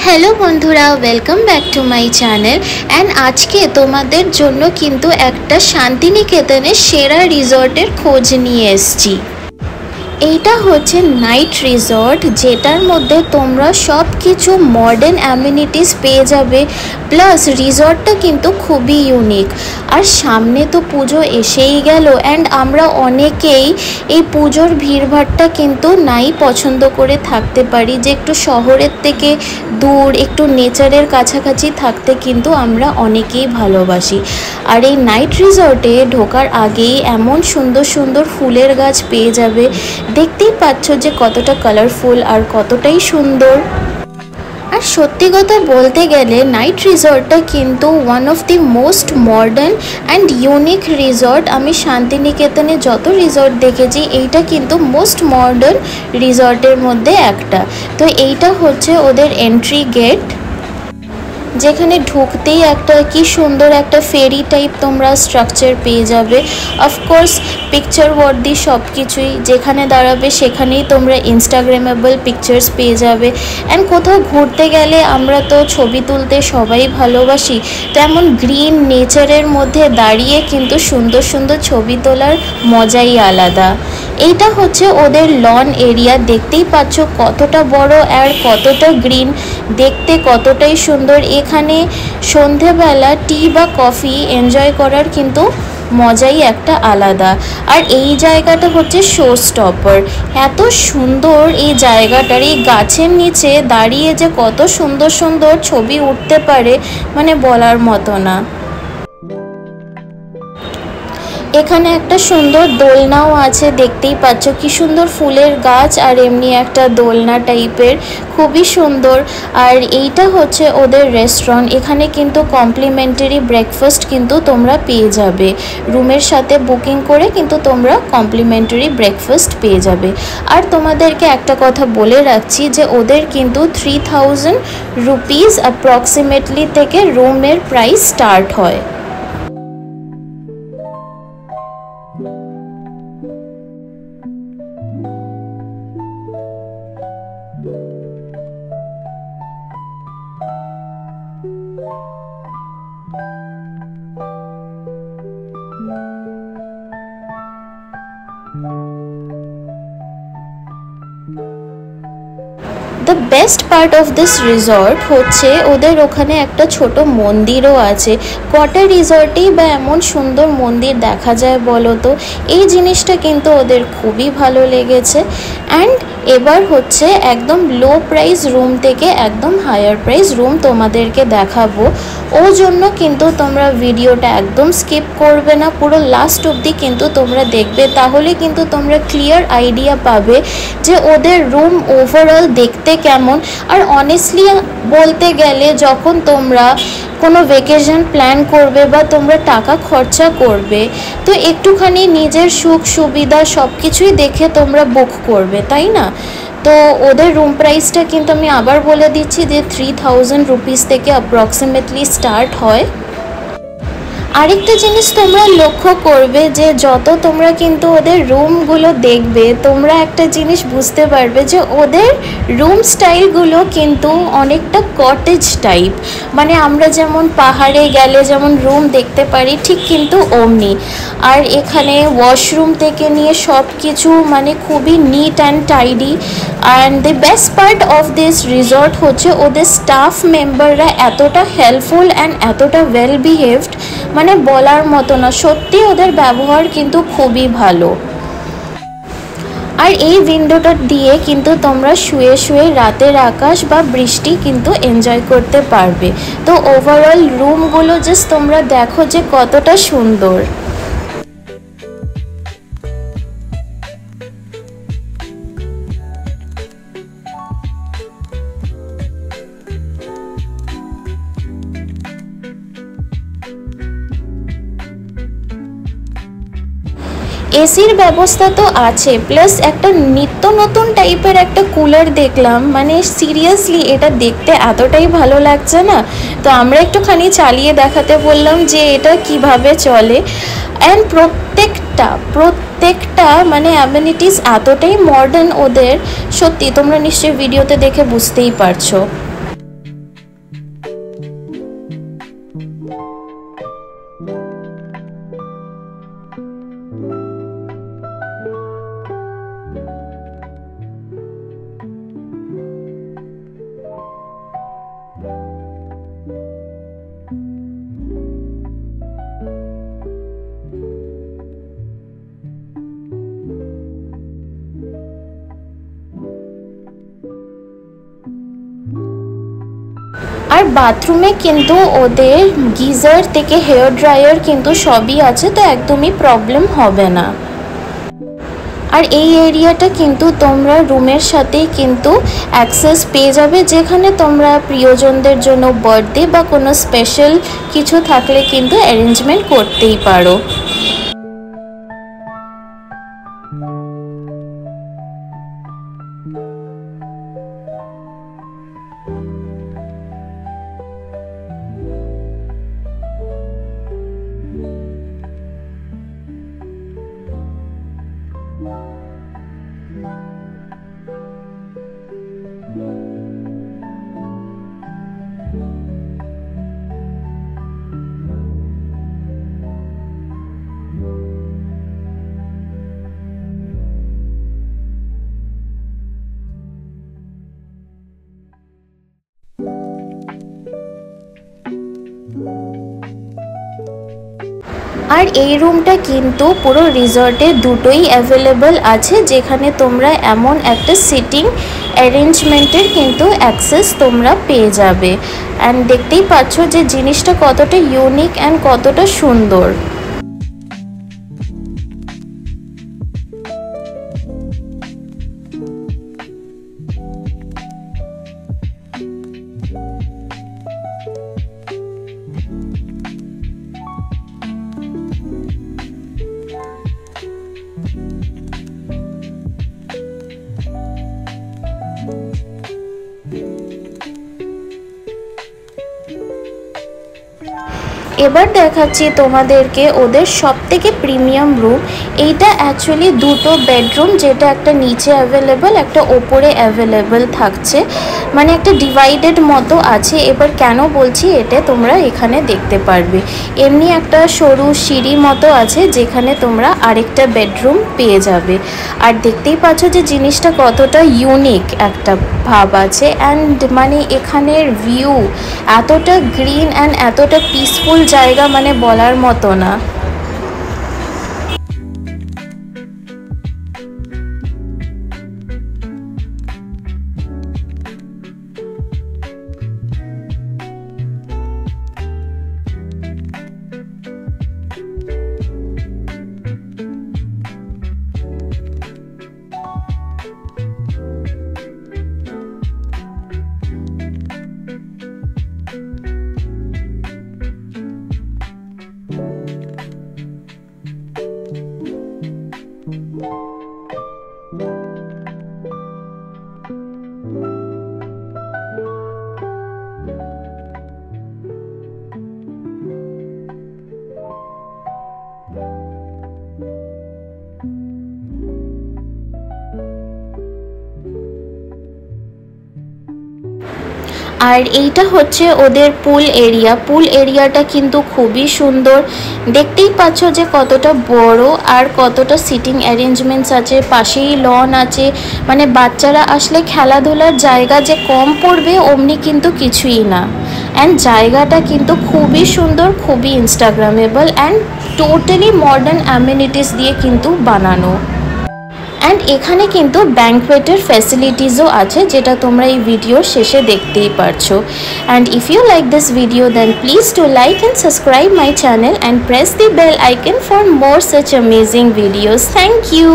Hello बंधुरा welcome back to my channel and आज के तुम्हादेर जोन्नो किन्तु एकटा शांतिनिकेतने सेरा रिजर्टर खोज निये एसेछि। এইটা হচ্ছে নাইট রিসর্ট, যেটার মধ্যে তোমরা সব কিছু মডার্ন অ্যামিনিটিস পেয়ে যাবে, প্লাস রিসর্টটা কিন্তু খুবই ইউনিক। আর সামনে তো পুজো এসেই গেল অ্যান্ড আমরা অনেকেই এই পুজোর ভিড়ভাড়টা কিন্তু নাই পছন্দ করে থাকতে পারি, যে একটু শহরের থেকে দূর একটু নেচারের কাছাকাছি থাকতে কিন্তু আমরা অনেকেই ভালোবাসি। আর এই নাইট রিসর্টে ঢোকার আগেই এমন সুন্দর সুন্দর ফুলের গাছ পেয়ে যাবে, দেখতেই পাচ্ছ যে কতটা কালারফুল আর কতটাই সুন্দর। আর সত্যি কথা বলতে গেলে নাইট রিসর্টটা কিন্তু one of the most modern and unique resort. আমি শান্তিনিকেতনে যত রিসর্ট দেখেছি এইটা কিন্তু মোস্ট মডার্ন রিসর্টের মধ্যে একটা। তো এইটা হচ্ছে ওদের এন্ট্রি গেট, যেখানে ঢুকতেই একটা কি সুন্দর একটা ফেরি টাইপ তোমরা স্ট্রাকচার পেয়ে যাবে। অফকোর্স পিকচার ওয়ার্দি সব কিছুই, যেখানে দাঁড়াবে সেখানেই তোমরা ইনস্টাগ্রামেবল পিকচার্স পেয়ে যাবে। অ্যান্ড কোথাও ঘুরতে গেলে আমরা তো ছবি তুলতে সবাই ভালোবাসি, তেমন গ্রিন নেচারের মধ্যে দাঁড়িয়ে কিন্তু সুন্দর সুন্দর ছবি তোলার মজাই আলাদা। এইটা হচ্ছে ওদের লন এরিয়া, দেখতেই পাচ্ছ কতটা বড় আর কতটা গ্রিন, দেখতে কতটাই সুন্দর। এখানে সন্ধেবেলা টি বা কফি এনজয় করার কিন্তু মজাই একটা আলাদা। আর এই জায়গাটা হচ্ছে শো স্টপার, এত সুন্দর এই জায়গাটার, এই গাছের নিচে দাঁড়িয়ে যে কত সুন্দর সুন্দর ছবি উঠতে পারে মানে বলার মতো না। এখানে একটা সুন্দর দোলনাও আছে, দেখতেই পাচ্ছ কি সুন্দর ফুলের গাছ আর এমনি একটা দোলনা টাইপের, খুবই সুন্দর। আর এইটা হচ্ছে ওদের রেস্টুরেন্ট, এখানে কিন্তু কমপ্লিমেন্টারি ব্রেকফাস্ট কিন্তু তোমরা পেয়ে যাবে, রুমের সাথে বুকিং করে কিন্তু তোমরা কমপ্লিমেন্টারি ব্রেকফাস্ট পেয়ে যাবে। আর তোমাদেরকে একটা কথা বলে রাখছি যে ওদের কিন্তু 3000 রুপিস অ্যাপ্রক্সিমেটলি থেকে রুমের প্রাইস স্টার্ট হয়। The best part of this resort হচ্ছে ওদের ওখানে একটা ছোট মন্দিরও আছে। কটা রিসর্টেই বা এমন সুন্দর মন্দির দেখা যায় বলো তো, এই জিনিসটা কিন্তু ওদের খুবই ভালো লেগেছে। অ্যান্ড এবার হচ্ছে একদম লো প্রাইস রুম থেকে একদম হায়ার প্রাইস রুম তোমাদেরকে দেখাবো, ও জন্য কিন্তু তোমরা ভিডিওটা একদম স্কিপ করবে না, পুরো লাস্ট অবধি কিন্তু তোমরা দেখবে, তাহলে কিন্তু তোমরা ক্লিয়ার আইডিয়া পাবে যে ওদের রুম ওভারঅল দেখতে কেমন। আর অনেস্টলি বলতে গেলে যখন তোমরা কোনো ভেকেশন প্ল্যান করবে বা তোমরা টাকা খরচা করবে, তো একটুখানি নিজের সুখ সুবিধা সব কিছুই দেখে তোমরা বুক করবে, তাই না? তো ওদের রুম প্রাইসটা কিন্তু আমি আবার বলে দিচ্ছি যে 3000 রুপিস থেকে অ্যাপ্রক্সিমেটলি স্টার্ট হয়। আরেকটা জিনিস তোমরা লক্ষ্য করবে যে যত তোমরা কিন্তু ওদের রুমগুলো দেখবে, তোমরা একটা জিনিস বুঝতে পারবে যে ওদের রুম স্টাইলগুলো কিন্তু অনেকটা কটেজ টাইপ, মানে আমরা যেমন পাহাড়ে গেলে যেমন রুম দেখতে পারি ঠিক কিন্তু অমনি। আর এখানে ওয়াশরুম থেকে নিয়ে সব কিছু মানে খুবই neat and tidy. And the best part of this resort হচ্ছে ওদের স্টাফ মেম্বাররা এতটা হেল্পফুল অ্যান্ড এতটা ওয়েল বিহেভড, মানে বলার মতো না, সত্যি ওদের ব্যবহার কিন্তু খুবই ভালো। আর এই উইন্ডোটা দিয়ে কিন্তু তোমরা শুয়ে শুয়ে রাতের আকাশ বা বৃষ্টি কিন্তু এনজয় করতে পারবে। তো ওভারঅল রুমগুলো জাস্ট তোমরা দেখো যে কতটা সুন্দর। এসির ব্যবস্থা তো আছে, প্লাস একটা নিত্য নতুন টাইপের একটা কুলার দেখলাম, মানে সিরিয়াসলি এটা দেখতে এতটাই ভালো লাগছে না, তো আমরা একটুখানি চালিয়ে দেখাতে বললাম যে এটা কিভাবে চলে। অ্যান্ড প্রত্যেকটা মানে অ্যামিনিটিস এতটাই মডার্ন ওদের, সত্যি তোমরা নিশ্চয়ই ভিডিওতে দেখে বুঝতেই পারছো। আর বাথরুমে কিন্তু ওদের গিজার থেকে হেয়ার ড্রায়ার কিন্তু সবই আছে, তো একদমই প্রবলেম হবে না। আর এই এরিয়াটা কিন্তু তোমরা রুমের সাথেই কিন্তু অ্যাক্সেস পেয়ে যাবে, যেখানে তোমরা প্রিয়জনদের জন্য বার্থডে বা কোনো স্পেশাল কিছু থাকলে কিন্তু অ্যারেঞ্জমেন্ট করতেই পারো। আর এই রুমটা কিন্তু পুরো রিসর্টে দুটোই অ্যাভেলেবল আছে, যেখানে তোমরা এমন একটা সিটিং অ্যারেঞ্জমেন্টের কিন্তু অ্যাক্সেস তোমরা পেয়ে যাবে। অ্যান্ড দেখতেই পাচ্ছ যে জিনিসটা কতটা ইউনিক অ্যান্ড কতটা সুন্দর। এবার দেখাচ্ছি তোমাদেরকে ওদের সবথেকে প্রিমিয়াম রুম। এইটা অ্যাকচুয়ালি দুটো বেডরুম, যেটা একটা নিচে অ্যাভেলেবল, একটা ওপরে অ্যাভেলেবল থাকছে, মানে একটা ডিভাইডেড মতো আছে। এবার কেন বলছি এটা তোমরা এখানে দেখতে পারবে। এমনি একটা সরু সিঁড়ি মতো আছে, যেখানে তোমরা আরেকটা বেডরুম পেয়ে যাবে। আর দেখতেই পাচ্ছ যে জিনিসটা কতটা ইউনিক একটা ভাব আছে। অ্যান্ড মানে এখানের ভিউ এতটা গ্রিন অ্যান্ড এতটা পিসফুল জায়গা, মানে বলার মতো না। আর এইটা হচ্ছে ওদের পুল এরিয়া। পুল এরিয়াটা কিন্তু খুবই সুন্দর, দেখতেই পাচ্ছ যে কতটা বড় আর কতটা সিটিং অ্যারেঞ্জমেন্টস আছে, পাশেই লন আছে। মানে বাচ্চারা আসলে খেলাধুলার জায়গা যে কম পড়বে অমনি কিন্তু কিছুই না। অ্যান্ড জায়গাটা কিন্তু খুবই সুন্দর, খুবই ইনস্টাগ্রামেবল অ্যান্ড টোটালি মডার্ন অ্যামিনিটিস দিয়ে কিন্তু বানানো। অ্যান্ড এখানে কিন্তু ব্যাঙ্কোয়েটের ফ্যাসিলিটিসও আছে, যেটা তোমরা এই ভিডিওর শেষে দেখতেই পারছো। And if you like this video then please to like and subscribe my channel and press the bell icon for more such amazing videos. Thank you.